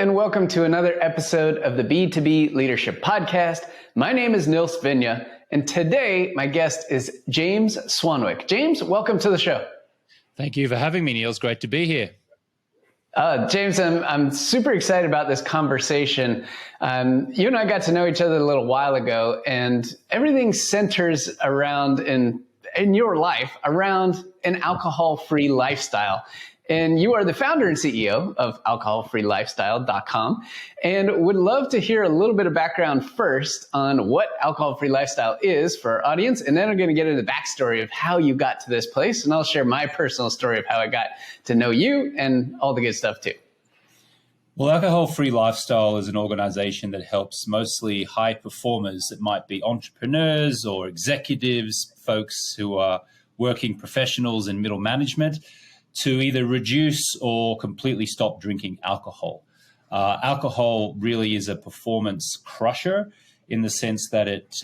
and welcome to another episode of the B2B Leadership Podcast. My name is Nils Vinja, and today my guest is James Swanwick. James, welcome to the show. Thank you for having me, Nils. Great to be here. James, I'm super excited about this conversation. You and I got to know each other a little while ago, and everything centers around in your life around an alcohol-free lifestyle. And you are the founder and CEO of alcoholfreelifestyle.com, and would love to hear a little bit of background first on what alcohol-free lifestyle is for our audience. And then I'm going to get into the backstory of how you got to this place. And I'll share my personal story of how I got to know you and all the good stuff too. Well, Alcohol Free Lifestyle is an organization that helps mostly high performers. It might be entrepreneurs or executives, folks who are working professionals in middle management, to either reduce or completely stop drinking alcohol. Alcohol really is a performance crusher in the sense that it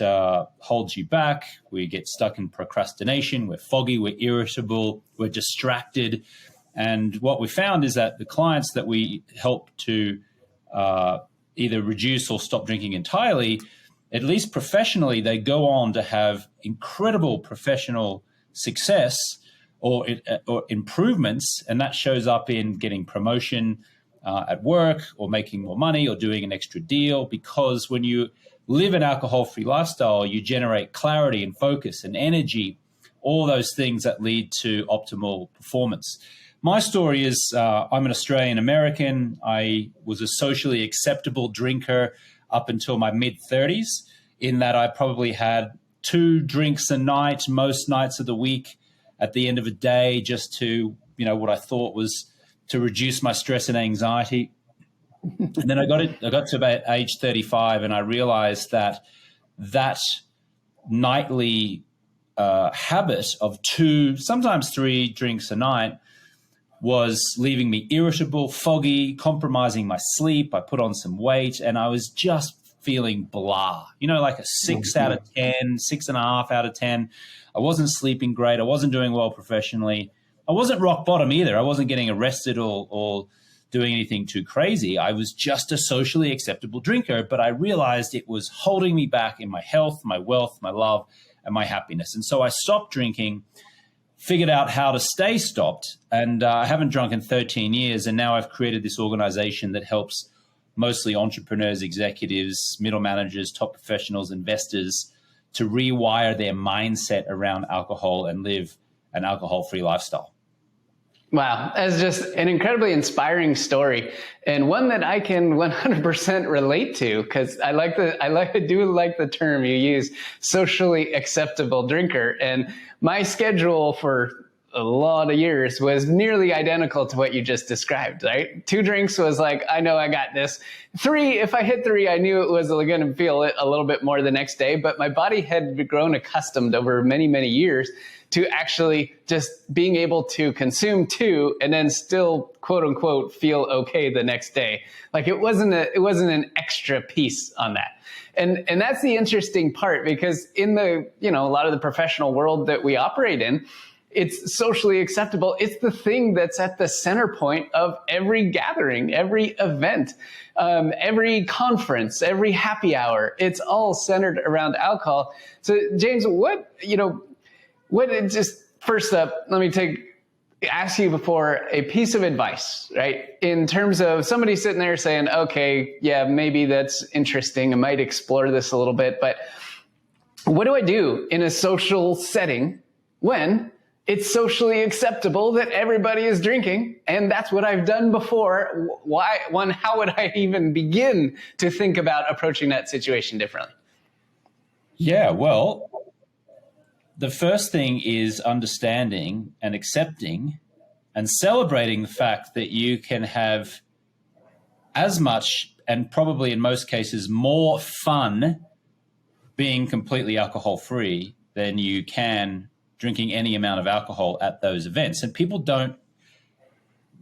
holds you back. We get stuck in procrastination. We're foggy. We're irritable. We're distracted. And what we found is that the clients that we help to either reduce or stop drinking entirely, at least professionally, they go on to have incredible professional success or improvements, and that shows up in getting promotion at work or making more money or doing an extra deal, because when you live an alcohol-free lifestyle, you generate clarity and focus and energy, all those things that lead to optimal performance. My story is I'm an Australian American. I was a socially acceptable drinker up until my mid-30s, in that I probably had 2 drinks a night, most nights of the week, at the end of a day, just to, what I thought was to reduce my stress and anxiety. And then I got to about age 35, and I realized that nightly habit of 2, sometimes 3 drinks a night was leaving me irritable, foggy, compromising my sleep. I put on some weight, and I was just feeling blah, like a 6 out of 10, 6.5 out of 10. I wasn't sleeping great. I wasn't doing well professionally. I wasn't rock bottom either. I wasn't getting arrested or doing anything too crazy. I was just a socially acceptable drinker, but I realized it was holding me back in my health, my wealth, my love, and my happiness. And so I stopped drinking, figured out how to stay stopped, and I haven't drunk in 13 years. And now I've created this organization that helps mostly entrepreneurs, executives, middle managers, top professionals, investors to rewire their mindset around alcohol and live an alcohol-free lifestyle. Wow, that's just an incredibly inspiring story, and one that I can 100% relate to, because I do like the term you use, socially acceptable drinker. And my schedule for a lot of years was nearly identical to what you just described, right? 2 drinks was like, I know I got this. 3, if I hit 3, I knew it was going to feel it a little bit more the next day, but my body had grown accustomed over many, many years to actually just being able to consume 2 and then still, quote unquote, feel okay the next day. Like it wasn't an extra piece on that. And that's the interesting part, because in the, a lot of the professional world that we operate in, it's socially acceptable. It's the thing that's at the center point of every gathering, every event, every conference, every happy hour. It's all centered around alcohol. So James, just first up, let me ask you for a piece of advice, right? In terms of somebody sitting there saying, okay, yeah, maybe that's interesting. I might explore this a little bit, but what do I do in a social setting when it's socially acceptable that everybody is drinking, and that's what I've done before? How would I even begin to think about approaching that situation differently? Yeah, well, the first thing is understanding and accepting and celebrating the fact that you can have as much, and probably in most cases more, fun being completely alcohol-free than you can drinking any amount of alcohol at those events. And people don't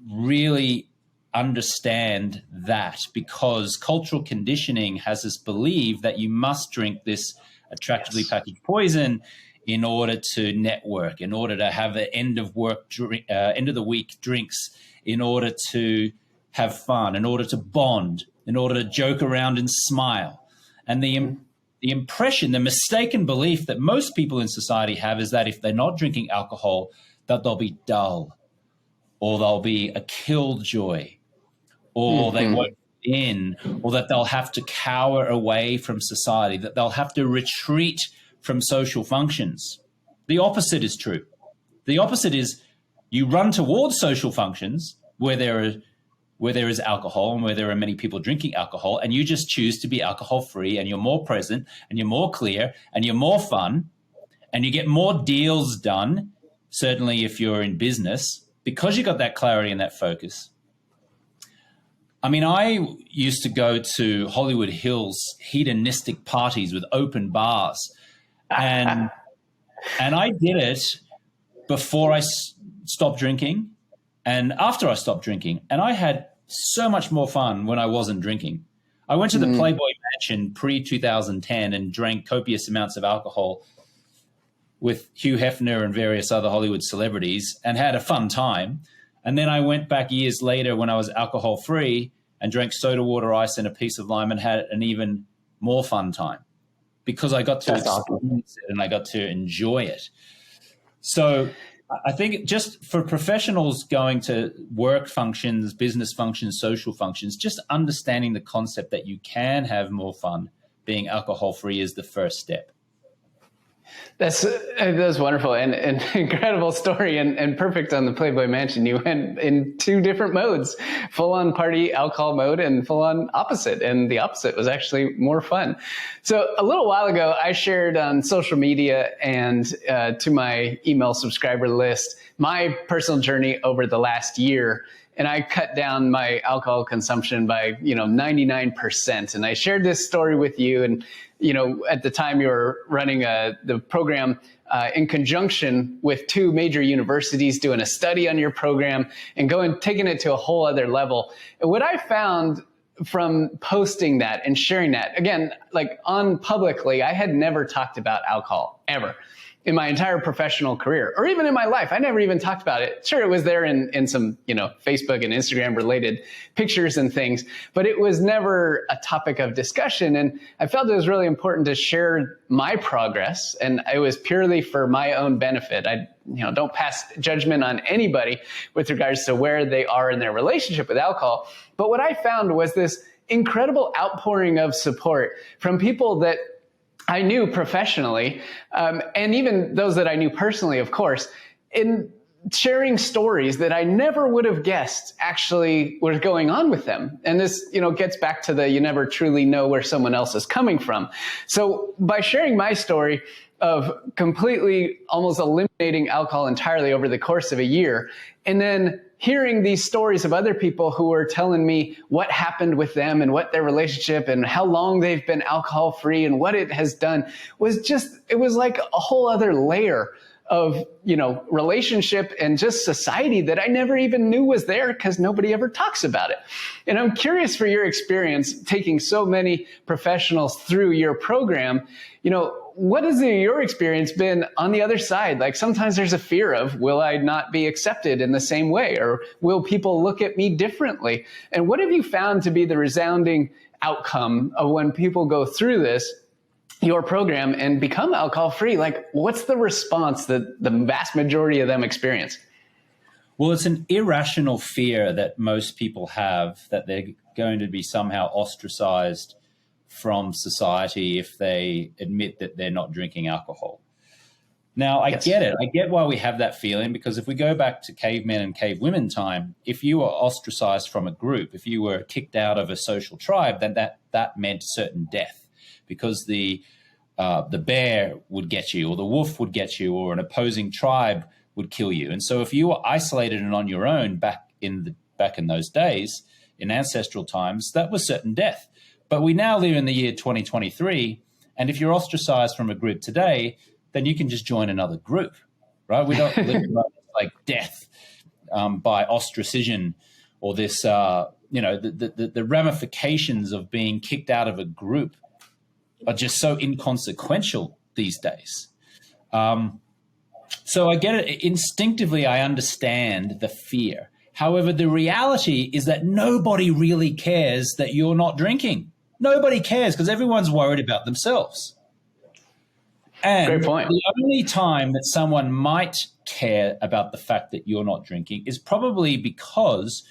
really understand that, because cultural conditioning has us believe that you must drink this attractively packaged poison in order to network, in order to have an end of the week drinks, in order to have fun, in order to bond, in order to joke around and smile. And the impression, the mistaken belief that most people in society have is that if they're not drinking alcohol, that they'll be dull, or they'll be a killjoy, or they won't fit in, or that they'll have to cower away from society, that they'll have to retreat from social functions. The opposite is true. The opposite is you run towards social functions where there is alcohol and where there are many people drinking alcohol, and you just choose to be alcohol-free, and you're more present and you're more clear and you're more fun and you get more deals done, certainly if you're in business, because you got that clarity and that focus. I mean, I used to go to Hollywood Hills hedonistic parties with open bars, and I did it before I stopped drinking and after I stopped drinking. And I had so much more fun when I wasn't drinking. I went to the Playboy Mansion pre-2010 and drank copious amounts of alcohol with Hugh Hefner and various other Hollywood celebrities and had a fun time. And then I went back years later when I was alcohol-free and drank soda water ice and a piece of lime and had an even more fun time because I got to experience it and I got to enjoy it. So I think just for professionals going to work functions, business functions, social functions, just understanding the concept that you can have more fun being alcohol-free is the first step. That's wonderful and an incredible story and perfect on the Playboy Mansion. You went in two different modes, full on party alcohol mode and full on opposite. And the opposite was actually more fun. So a little while ago, I shared on social media and to my email subscriber list, my personal journey over the last year. And I cut down my alcohol consumption by, 99%. And I shared this story with you. And, at the time you were running the program in conjunction with two major universities doing a study on your program and taking it to a whole other level. And what I found from posting that and sharing that, again, like on publicly, I had never talked about alcohol ever in my entire professional career, or even in my life. I never even talked about it. Sure, it was there in some, Facebook and Instagram related pictures and things, but it was never a topic of discussion. And I felt it was really important to share my progress, and it was purely for my own benefit. I don't pass judgment on anybody with regards to where they are in their relationship with alcohol. But what I found was this incredible outpouring of support from people that I knew professionally, and even those that I knew personally, of course, in sharing stories that I never would have guessed actually was going on with them. And this, gets back to you never truly know where someone else is coming from. So by sharing my story of completely almost eliminating alcohol entirely over the course of a year, and then hearing these stories of other people who were telling me what happened with them and what their relationship and how long they've been alcohol free and what it has done it was like a whole other layer of, relationship and just society that I never even knew was there because nobody ever talks about it. And I'm curious for your experience taking so many professionals through your program, what has your experience been on the other side? Like sometimes there's a fear of, will I not be accepted in the same way? Or will people look at me differently? And what have you found to be the resounding outcome of when people go through your program and become alcohol free? Like what's the response that the vast majority of them experience? Well, it's an irrational fear that most people have that they're going to be somehow ostracized from society if they admit that they're not drinking alcohol. Now, I get it. I get why we have that feeling, because if we go back to cavemen and cavewomen time, if you were ostracized from a group, if you were kicked out of a social tribe, then that meant certain death, because the bear would get you, or the wolf would get you, or an opposing tribe would kill you. And so if you were isolated and on your own back in those days, in ancestral times, that was certain death. But we now live in the year 2023, and if you're ostracized from a group today, then you can just join another group, right? We don't live like death by ostracism, or this, the ramifications of being kicked out of a group are just so inconsequential these days. So I get it. Instinctively, I understand the fear. However, the reality is that nobody really cares that you're not drinking. Nobody cares because everyone's worried about themselves. And Great point. The only time that someone might care about the fact that you're not drinking is probably because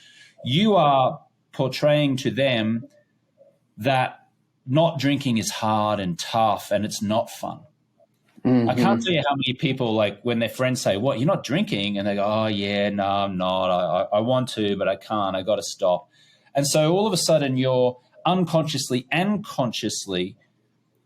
you are portraying to them that not drinking is hard and tough and it's not fun. I can't tell you how many people, like when their friends say, what, you're not drinking? And they go, oh, yeah, no, I'm not. I want to, but I can't. I got to stop. And so all of a sudden you're unconsciously and consciously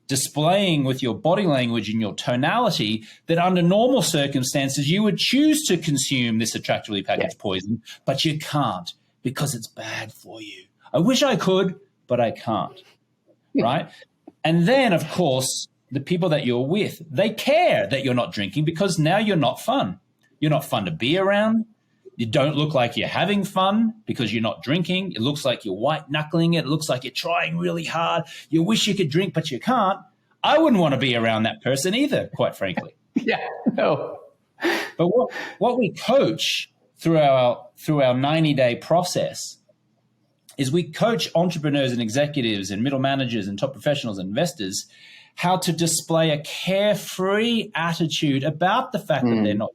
displaying with your body language and your tonality that under normal circumstances you would choose to consume this attractively packaged poison, but you can't because it's bad for you. I wish I could, but I can't, right? And then, of course, the people that you're with, they care that you're not drinking because now you're not fun. You're not fun to be around. You don't look like you're having fun because you're not drinking. It looks like you're white-knuckling it. It looks like you're trying really hard. You wish you could drink, but you can't. I wouldn't want to be around that person either, quite frankly. Yeah, no. But what we coach through our 90-day process is we coach entrepreneurs and executives and middle managers and top professionals and investors how to display a carefree attitude about the fact that they're not.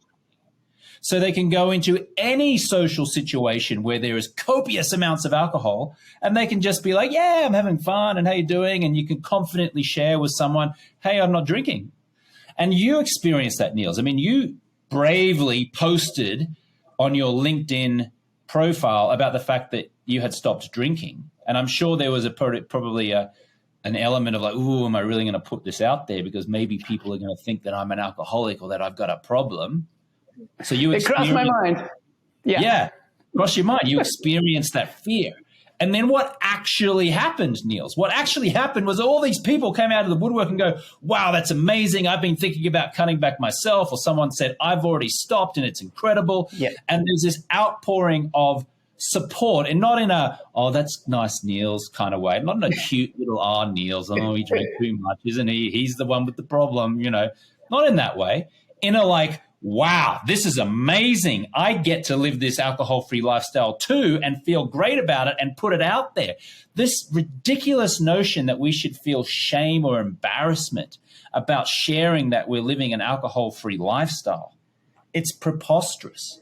So they can go into any social situation where there is copious amounts of alcohol and they can just be like, yeah, I'm having fun and how you doing? And you can confidently share with someone, hey, I'm not drinking. And you experienced that, Niels. I mean, you bravely posted on your LinkedIn profile about the fact that you had stopped drinking. And I'm sure there was probably an element of like, ooh, am I really going to put this out there? Because maybe people are going to think that I'm an alcoholic or that I've got a problem. So it crossed my mind. Yeah, crossed your mind. You experienced that fear. And then what actually happened, Niels? What actually happened was all these people came out of the woodwork and go, wow, that's amazing. I've been thinking about cutting back myself. Or someone said, I've already stopped and it's incredible. Yeah. And there's this outpouring of support, and not in a, oh, that's nice, Niels kind of way. Not in a cute little, oh, Niels, oh, he drank too much, isn't he? He's the one with the problem, you know. Not in that way. In a like, wow, this is amazing. I get to live this alcohol-free lifestyle too and feel great about it and put it out there. This ridiculous notion that we should feel shame or embarrassment about sharing that we're living an alcohol-free lifestyle, it's preposterous.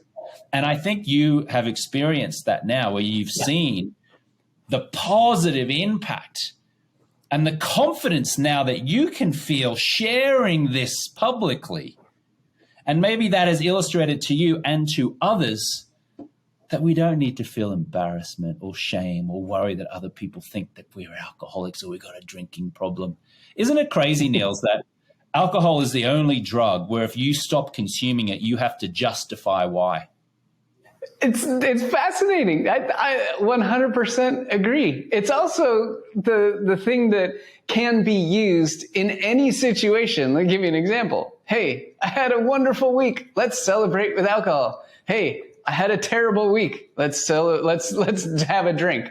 And I think you have experienced that now where you've seen the positive impact and the confidence now that you can feel sharing this publicly. And maybe that has illustrated to you and to others that we don't need to feel embarrassment or shame or worry that other people think that we're alcoholics or we've got a drinking problem. Isn't it crazy, Niels, that alcohol is the only drug where if you stop consuming it, you have to justify why? It's fascinating. I 100% agree. It's also the thing that can be used in any situation. Let me give you an example. Hey, I had a wonderful week. Let's celebrate with alcohol. Hey, I had a terrible week. Let's have a drink,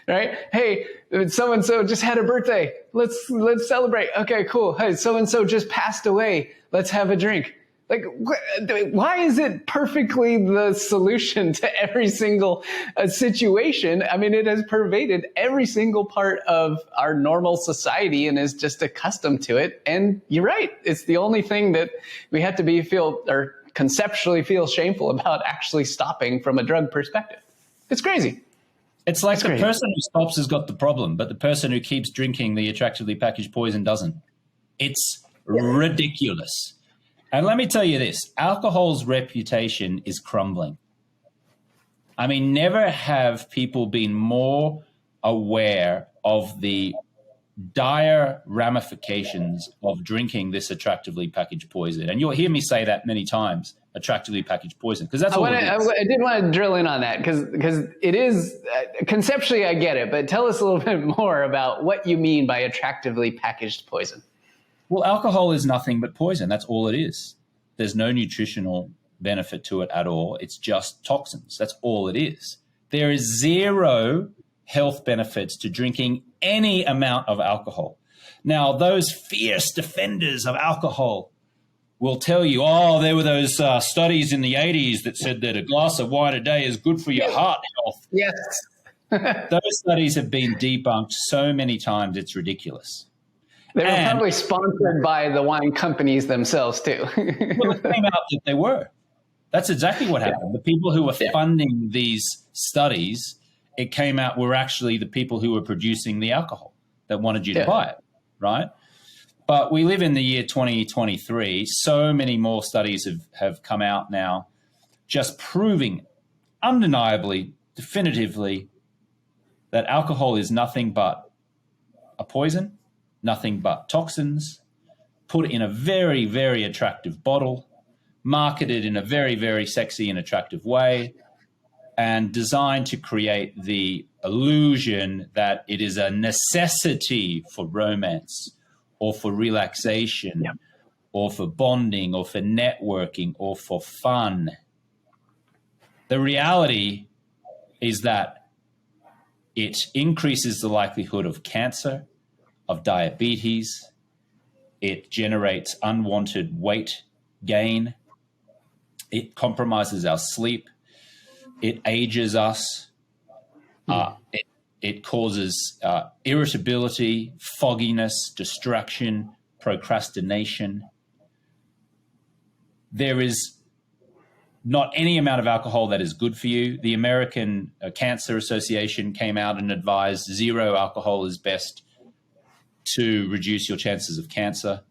right? Hey, so-and-so just had a birthday. Let's celebrate. Okay, cool. Hey, so-and-so just passed away. Let's have a drink. Like, why is it perfectly the solution to every single situation? I mean, it has pervaded every single part of our normal society and is just accustomed to it. And you're right. It's the only thing that we have to conceptually feel shameful about actually stopping from a drug perspective. It's crazy. It's like the person who stops has got the problem, but the person who keeps drinking the attractively packaged poison doesn't. It's ridiculous. And let me tell you this, alcohol's reputation is crumbling. I mean, never have people been more aware of the dire ramifications of drinking this attractively packaged poison. And you'll hear me say that many times, attractively packaged poison, because that's what it is. I did want to drill in on that because it is, conceptually I get it, but tell us a little bit more about what you mean by attractively packaged poison. Well, alcohol is nothing but poison. That's all it is. There's no nutritional benefit to it at all. It's just toxins. That's all it is. There is zero health benefits to drinking any amount of alcohol. Now, those fierce defenders of alcohol will tell you, oh, there were those studies in the 80s that said that a glass of wine a day is good for your heart health. Yes. Those studies have been debunked so many times, it's ridiculous. They were probably sponsored by the wine companies themselves, too. Well, it came out that they were. That's exactly what happened. The people who were funding these studies, it came out were actually the people who were producing the alcohol that wanted you to buy it, right? But we live in the year 2023. So many more studies have come out now just proving undeniably, definitively, that alcohol is nothing but a poison, nothing but toxins, put in a very, very attractive bottle, marketed in a very, very sexy and attractive way, and designed to create the illusion that it is a necessity for romance or for relaxation or for bonding or for networking or for fun. The reality is that it increases the likelihood of cancer, of diabetes. It generates unwanted weight gain. It compromises our sleep. It ages us. It causes irritability, fogginess, distraction, procrastination. There is not any amount of alcohol that is good for you. The American Cancer Association came out and advised 0 alcohol is best to reduce your chances of cancer.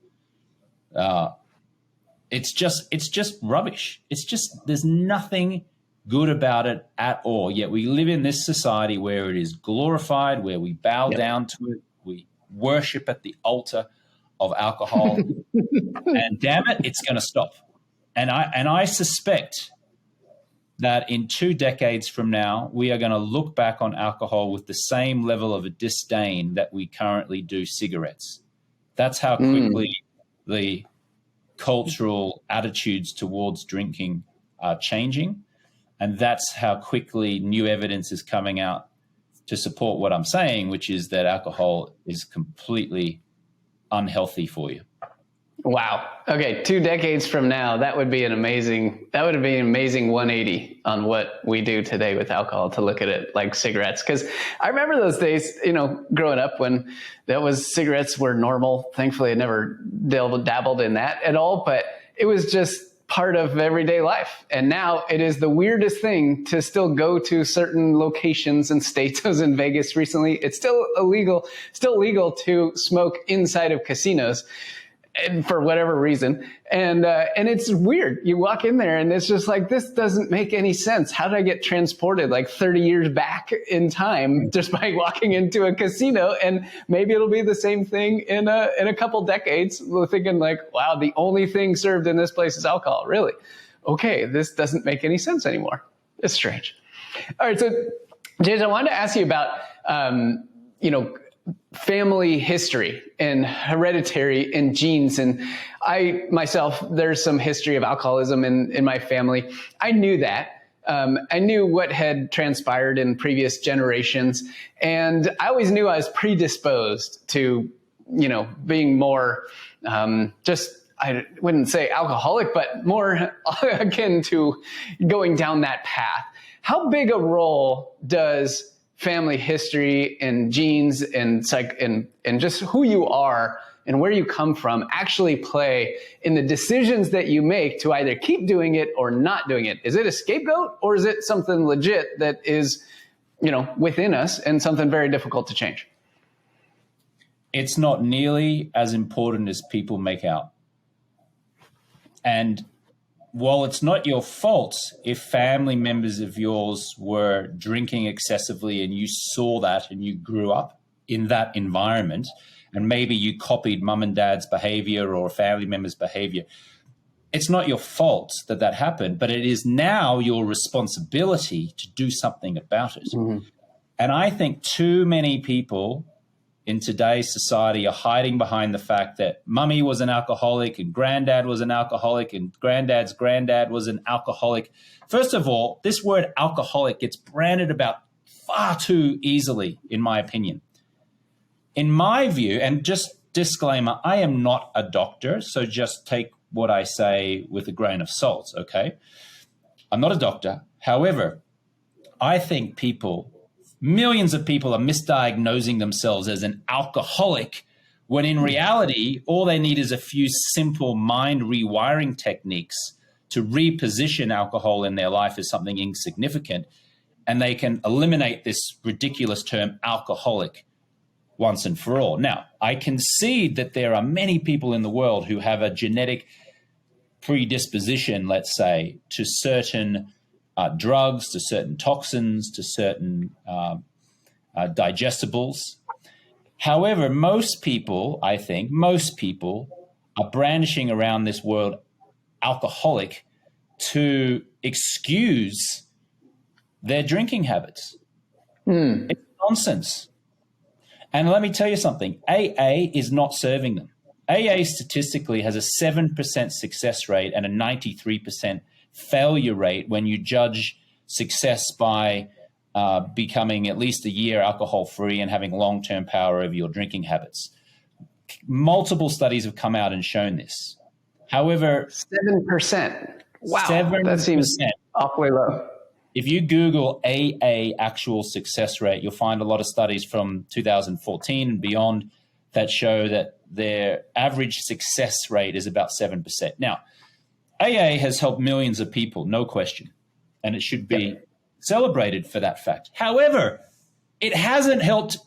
It's just rubbish. It's just, there's nothing good about it at all. Yet we live in this society where it is glorified, where we bow down to it, we worship at the altar of alcohol, and damn it, it's going to stop. And I suspect that in 2 decades from now, we are going to look back on alcohol with the same level of a disdain that we currently do cigarettes. That's how quickly the cultural attitudes towards drinking are changing. And that's how quickly new evidence is coming out to support what I'm saying, which is that alcohol is completely unhealthy for you. Wow. Okay. 2 decades from now, that would be an amazing 180 on what we do today with alcohol, to look at it like cigarettes. Cause I remember those days, growing up when cigarettes were normal. Thankfully I never dabbled in that at all, but it was just part of everyday life. And now it is the weirdest thing to still go to certain locations and states. I was in Vegas recently. It's still legal to smoke inside of casinos. And for whatever reason. And it's weird. You walk in there and it's just like, this doesn't make any sense. How did I get transported like 30 years back in time just by walking into a casino? And maybe it'll be the same thing in a couple decades. We're thinking like, wow, the only thing served in this place is alcohol. Really? Okay. This doesn't make any sense anymore. It's strange. All right. So James, I wanted to ask you about, family history and hereditary and genes. And I myself, there's some history of alcoholism in my family. I knew that. I knew what had transpired in previous generations. And I always knew I was predisposed to, being more, I wouldn't say alcoholic, but more akin to going down that path. How big a role does family history and genes and just who you are and where you come from actually play in the decisions that you make to either keep doing it or not doing it? Is it a scapegoat, or is it something legit that is, within us and something very difficult to change? It's not nearly as important as people make out. And while it's not your fault if family members of yours were drinking excessively and you saw that and you grew up in that environment, and maybe you copied mum and dad's behavior or a family member's behavior, it's not your fault that happened, but it is now your responsibility to do something about it. Mm-hmm. And I think too many people in today's society are hiding behind the fact that mummy was an alcoholic and granddad was an alcoholic and granddad's granddad was an alcoholic. First of all, this word alcoholic gets branded about far too easily, in my opinion. In my view, and just disclaimer, I am not a doctor, so just take what I say with a grain of salt, okay? I'm not a doctor. However, I think millions of people are misdiagnosing themselves as an alcoholic when in reality, all they need is a few simple mind rewiring techniques to reposition alcohol in their life as something insignificant. And they can eliminate this ridiculous term alcoholic once and for all. Now, I concede that there are many people in the world who have a genetic predisposition, let's say, to certain drugs, to certain toxins, to certain digestibles. However, most people are brandishing around this word alcoholic to excuse their drinking habits. It's nonsense. And let me tell you something, AA is not serving them. AA statistically has a 7% success rate and a 93% failure rate when you judge success by becoming at least a year alcohol-free and having long-term power over your drinking habits. Multiple studies have come out and shown this. However, 7%. Wow, 7%. That seems awfully low. If you Google AA actual success rate, you'll find a lot of studies from 2014 and beyond that show that their average success rate is about 7%. Now, AA has helped millions of people, no question, and it should be celebrated for that fact. However, it hasn't helped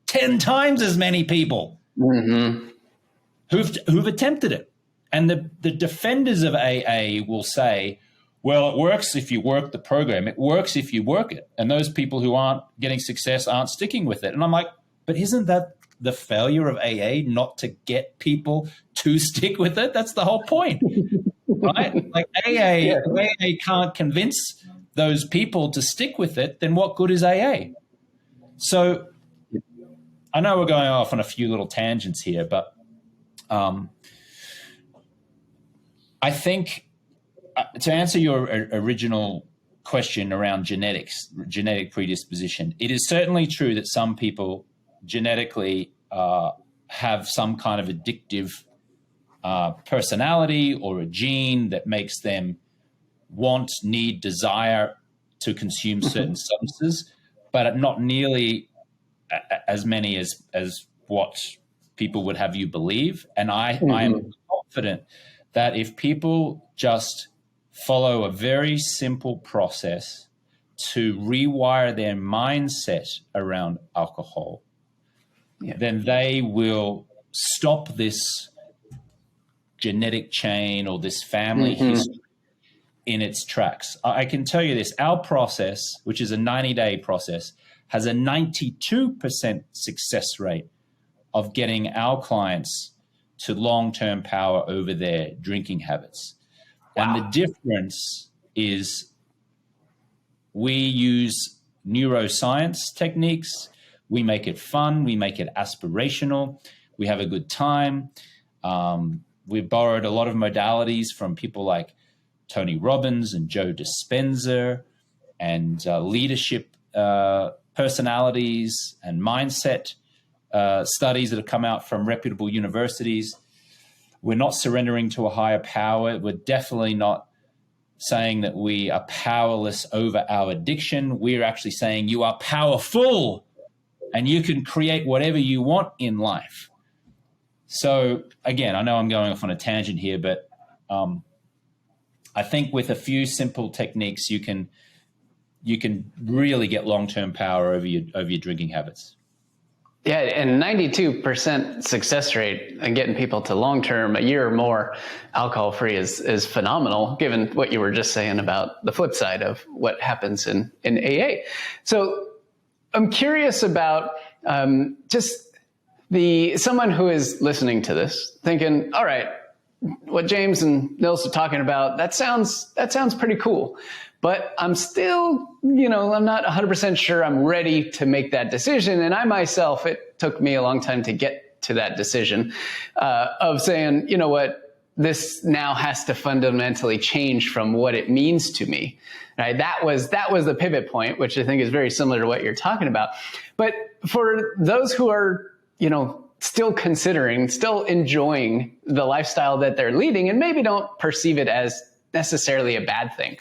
10 times as many people who've attempted it. And the defenders of AA will say, well, it works if you work the program. It works if you work it. And those people who aren't getting success aren't sticking with it. And I'm like, but isn't that the failure of AA, not to get people to stick with it? That's the whole point, right? Like AA can't convince those people to stick with it, then what good is AA? So I know we're going off on a few little tangents here, but I think to answer your original question around genetic predisposition, it is certainly true that some people genetically have some kind of addictive personality or a gene that makes them want, need, desire to consume certain substances, but not nearly as many as what people would have you believe. And I am confident that if people just follow a very simple process to rewire their mindset around alcohol, then they will stop this genetic chain or this family history in its tracks. I can tell you this, our process, which is a 90-day process, has a 92% success rate of getting our clients to long-term power over their drinking habits. Wow. And the difference is we use neuroscience techniques. We make it fun. We make it aspirational. We have a good time. We've borrowed a lot of modalities from people like Tony Robbins and Joe Dispenza and leadership personalities and mindset studies that have come out from reputable universities. We're not surrendering to a higher power. We're definitely not saying that we are powerless over our addiction. We're actually saying you are powerful and you can create whatever you want in life. So again, I know I'm going off on a tangent here, but I think with a few simple techniques, you can really get long-term power over your drinking habits. Yeah, and 92% success rate and getting people to long-term, a year or more alcohol-free is phenomenal, given what you were just saying about the flip side of what happens in AA. So I'm curious about just someone who is listening to this thinking, all right, what James and Nils are talking about, that sounds pretty cool. But I'm still, I'm not 100% sure I'm ready to make that decision. And I myself, it took me a long time to get to that decision of saying, you know what, this now has to fundamentally change from what it means to me. Right? That was the pivot point, which I think is very similar to what you're talking about. But for those who are, still considering, still enjoying the lifestyle that they're leading, and maybe don't perceive it as necessarily a bad thing.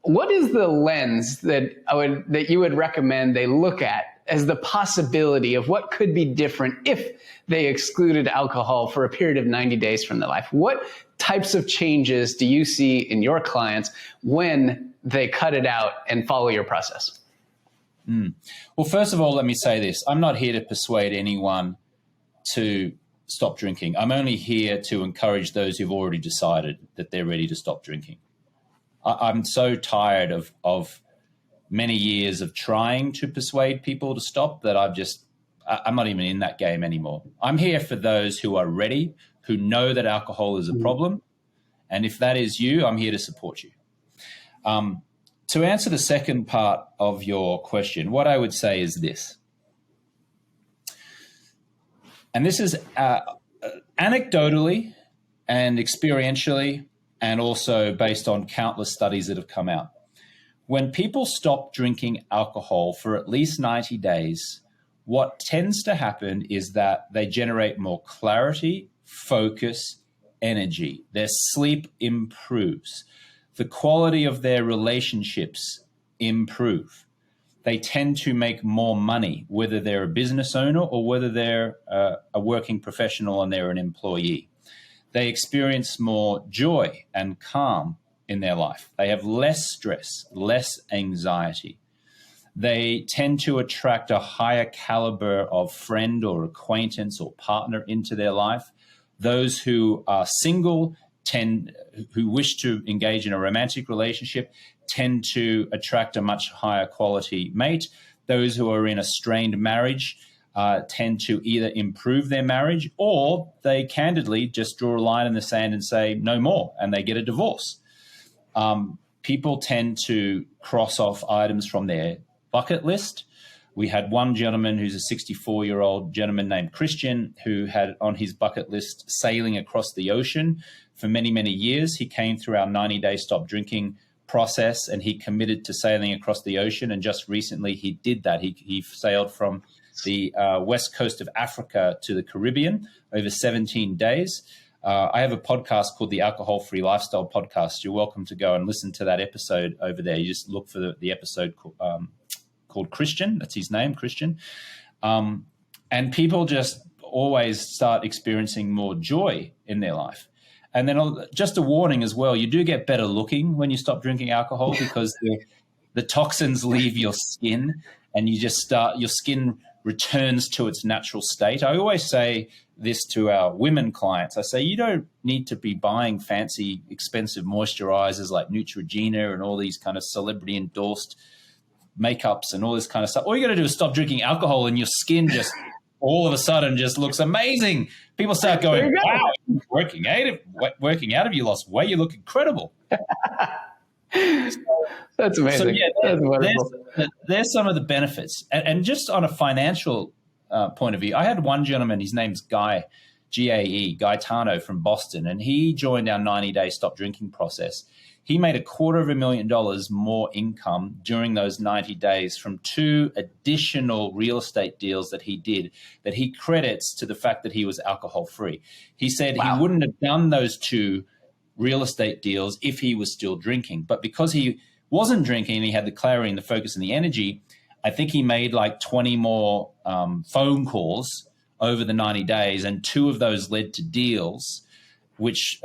What is the lens that you would recommend they look at as the possibility of what could be different if they excluded alcohol for a period of 90 days from their life? What types of changes do you see in your clients when they cut it out and follow your process? Well, first of all, let me say this. I'm not here to persuade anyone to stop drinking. I'm only here to encourage those who've already decided that they're ready to stop drinking. I'm so tired of many years of trying to persuade people to stop that I'm not even in that game anymore. I'm here for those who are ready, who know that alcohol is a problem. And if that is you, I'm here to support you. To answer the second part of your question, what I would say is this. And this is anecdotally and experientially, and also based on countless studies that have come out. When people stop drinking alcohol for at least 90 days, what tends to happen is that they generate more clarity, focus, energy. Their sleep improves. The quality of their relationships improve. They tend to make more money, whether they're a business owner or whether they're a working professional and they're an employee. They experience more joy and calm in their life. They have less stress, less anxiety. They tend to attract a higher caliber of friend or acquaintance or partner into their life. Those who are single who wish to engage in a romantic relationship tend to attract a much higher quality mate. Those who are in a strained marriage tend to either improve their marriage, or they candidly just draw a line in the sand and say no more, and they get a divorce. People tend to cross off items from their bucket list. We had one gentleman who's a 64-year-old gentleman named Christian who had on his bucket list sailing across the ocean for many, many years. He came through our 90-day stop drinking process and he committed to sailing across the ocean. And just recently he did that. He sailed from the west coast of Africa to the Caribbean over 17 days. I have a podcast called the Alcohol Free Lifestyle Podcast. You're welcome to go and listen to that episode over there. You just look for the episode called Christian. That's his name, Christian. And people just always start experiencing more joy in their life. And then just a warning as well, you do get better looking when you stop drinking alcohol because the toxins leave your skin and your skin returns to its natural state. I always say this to our women clients. I say, you don't need to be buying fancy, expensive moisturizers like Neutrogena and all these kind of celebrity endorsed makeups and all this kind of stuff. All you got to do is stop drinking alcohol and your skin just all of a sudden just looks amazing. People start going, wow, working out of you lost weight. You look incredible. That's amazing. So, yeah, that's wonderful. There's some of the benefits. And just on a financial point of view, I had one gentleman, his name's Guy, G-A-E, Gaetano from Boston, and he joined our 90-day stop drinking process. He made $250,000 more income during those 90 days from 2 additional real estate deals that he did that he credits to the fact that he was alcohol free. He said he wouldn't have done those 2 real estate deals if he was still drinking. But because he wasn't drinking and he had the clarity and the focus and the energy, I think he made like 20 more phone calls over the 90 days. And 2 of those led to deals which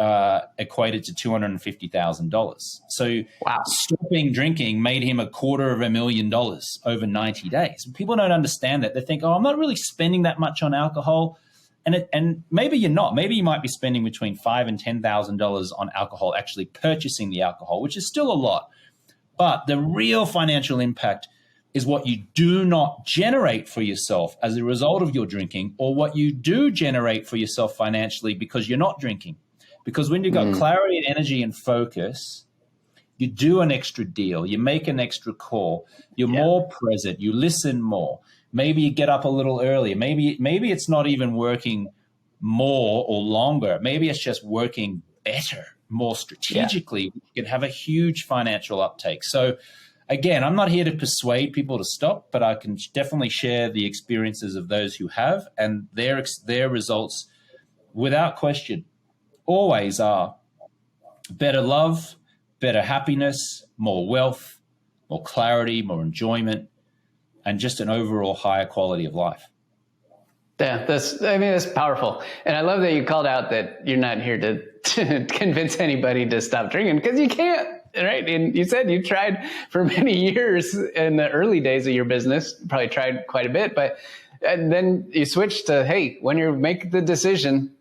equated to $250,000. So stopping drinking made him $250,000 over 90 days. People don't understand that. They think, oh, I'm not really spending that much on alcohol. And maybe you're not. Maybe you might be spending between $5,000 and $10,000 on alcohol, actually purchasing the alcohol, which is still a lot. But the real financial impact is what you do not generate for yourself as a result of your drinking, or what you do generate for yourself financially because you're not drinking. Because when you've got clarity and energy and focus, you do an extra deal, you make an extra call, you're more present, you listen more. Maybe you get up a little earlier. Maybe it's not even working more or longer. Maybe it's just working better, more strategically. You can have a huge financial uptake. So again, I'm not here to persuade people to stop, but I can definitely share the experiences of those who have, and their results, without question, always are better love, better happiness, more wealth, more clarity, more enjoyment, and just an overall higher quality of life. Yeah, that's powerful. And I love that you called out that you're not here to convince anybody to stop drinking, because you can't, right? And you said you tried for many years in the early days of your business, probably tried quite a bit, and then you switched to, hey, when you make the decision,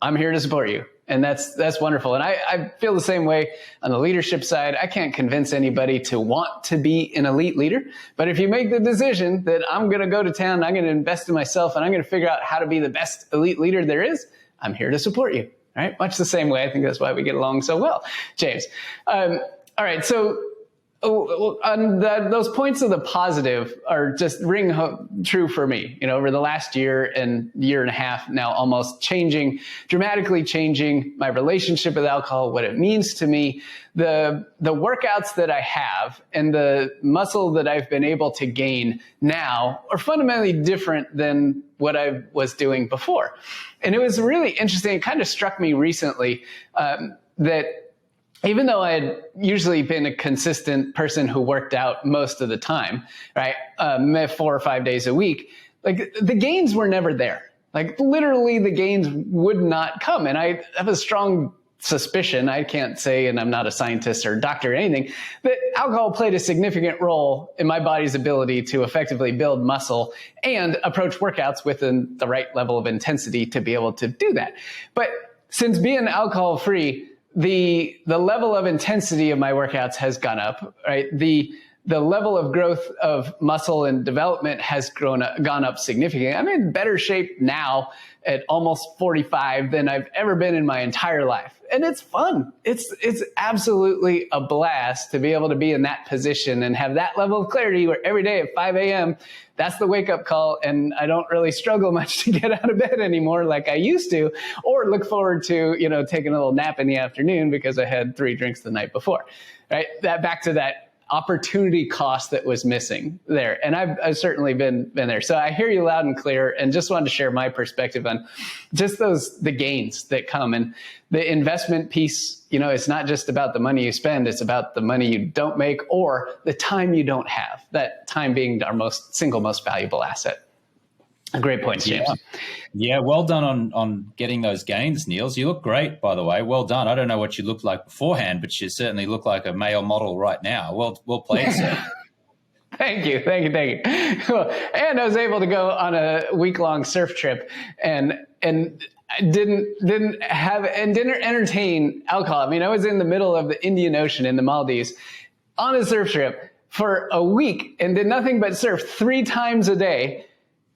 I'm here to support you. And that's wonderful. And I feel the same way on the leadership side. I can't convince anybody to want to be an elite leader. But if you make the decision that I'm going to go to town, I'm going to invest in myself, and I'm going to figure out how to be the best elite leader there is, I'm here to support you. Right? Much the same way. I think that's why we get along so well, James. All right. So on those points of the positive are just ring true for me, over the last year and a half now, almost dramatically changing my relationship with alcohol, what it means to me, the workouts that I have and the muscle that I've been able to gain now are fundamentally different than what I was doing before. And it was really interesting. It kind of struck me recently that even though I had usually been a consistent person who worked out most of the time, right, 4 or 5 days a week, like the gains were never there. Like literally the gains would not come. And I have a strong suspicion, I can't say, and I'm not a scientist or doctor or anything, that alcohol played a significant role in my body's ability to effectively build muscle and approach workouts within the right level of intensity to be able to do that. But since being alcohol free, the level of intensity of my workouts has gone up, right? The level of growth of muscle and development has gone up significantly. I'm in better shape now at almost 45 than I've ever been in my entire life. And it's fun. It's absolutely a blast to be able to be in that position and have that level of clarity where every day at 5 a.m., that's the wake up call. And I don't really struggle much to get out of bed anymore like I used to, or look forward to, taking a little nap in the afternoon because I had 3 drinks the night before, right? Back to that opportunity cost that was missing there. And I've certainly been there. So I hear you loud and clear, and just wanted to share my perspective on just the gains that come. And the investment piece, it's not just about the money you spend, it's about the money you don't make or the time you don't have, that time being our single most valuable asset. Great point, James. Yeah, well done on getting those gains, Niels. You look great, by the way. Well done. I don't know what you looked like beforehand, but you certainly look like a male model right now. Well played, sir. Thank you. And I was able to go on a week-long surf trip and didn't entertain alcohol. I mean, I was in the middle of the Indian Ocean in the Maldives on a surf trip for a week and did nothing but surf 3 times a day.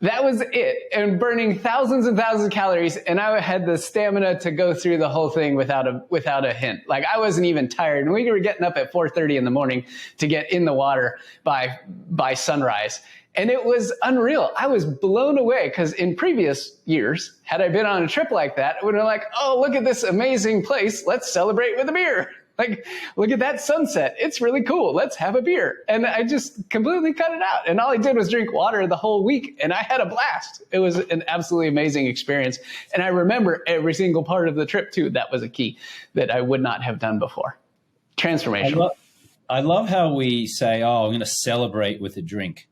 That was it. And burning thousands and thousands of calories. And I had the stamina to go through the whole thing without a hint. Like I wasn't even tired. And we were getting up at 4:30 in the morning to get in the water by sunrise. And it was unreal. I was blown away because in previous years, had I been on a trip like that, I would have been like, oh, look at this amazing place. Let's celebrate with a beer. Like, look at that sunset. It's really cool. Let's have a beer. And I just completely cut it out. And all I did was drink water the whole week. And I had a blast. It was an absolutely amazing experience. And I remember every single part of the trip, too. That was a key that I would not have done before. Transformational. I love how we say, oh, I'm going to celebrate with a drink,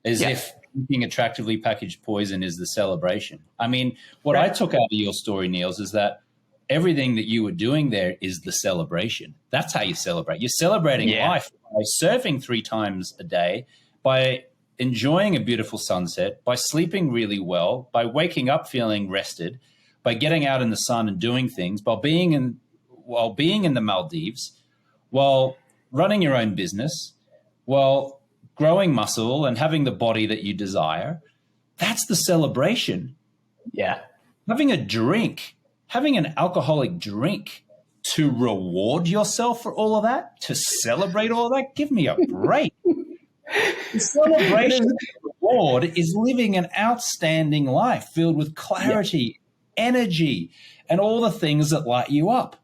as if drinking attractively packaged poison is the celebration. I mean, what I took out of your story, Niels, is that everything that you were doing there is the celebration. That's how you celebrate. You're celebrating life by surfing 3 times a day, by enjoying a beautiful sunset, by sleeping really well, by waking up feeling rested, by getting out in the sun and doing things, while being in the Maldives, while running your own business, while growing muscle and having the body that you desire. That's the celebration. Yeah. Having an alcoholic drink to reward yourself for all of that, to celebrate all of that, give me a break. The celebration reward is living an outstanding life filled with clarity, energy, and all the things that light you up.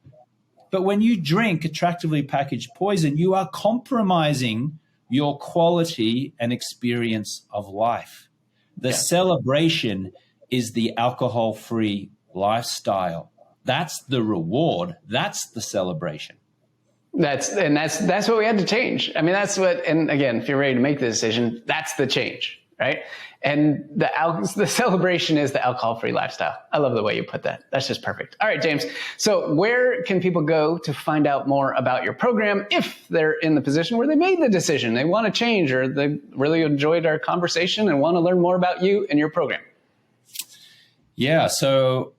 But when you drink attractively packaged poison, you are compromising your quality and experience of life. The celebration is the alcohol-free lifestyle. That's the reward. That's the celebration. That's what we had to change. I mean, and again, if you're ready to make the decision, that's the change, right? And the celebration is the alcohol-free lifestyle. I love the way you put that. That's just perfect. All right, James. So where can people go to find out more about your program if they're in the position where they made the decision, they want to change, or they really enjoyed our conversation and want to learn more about you and your program? Yeah, so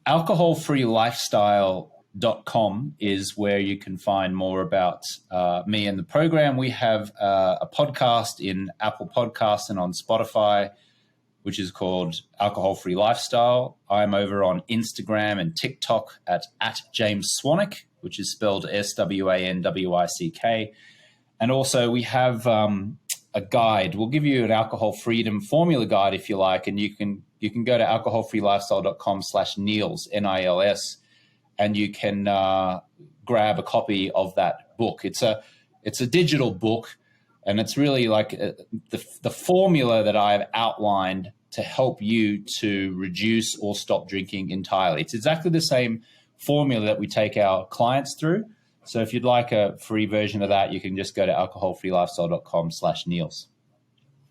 alcoholfreelifestyle.com is where you can find more about me and the program. We have a podcast in Apple Podcasts and on Spotify, which is called Alcohol Free Lifestyle. I'm over on Instagram and TikTok at James Swanwick, which is spelled SWANWICK. And also we have a guide. We'll give you an alcohol freedom formula guide if you like, and you can go to alcoholfreelifestyle.com/Niels, NILS, and you can grab a copy of that book. It's a digital book, and it's really like the formula that I've outlined to help you to reduce or stop drinking entirely. It's exactly the same formula that we take our clients through. So if you'd like a free version of that, you can just go to alcoholfreelifestyle.com/Niels.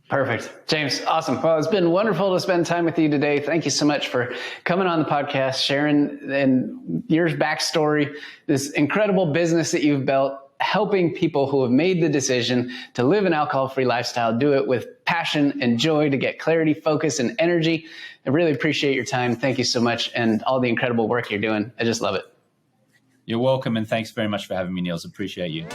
Perfect. James, awesome. Well, it's been wonderful to spend time with you today. Thank you so much for coming on the podcast, sharing your backstory, this incredible business that you've built, helping people who have made the decision to live an alcohol-free lifestyle, do it with passion and joy to get clarity, focus, and energy. I really appreciate your time. Thank you so much, and all the incredible work you're doing. I just love it. You're welcome, and thanks very much for having me, Niels. Appreciate you.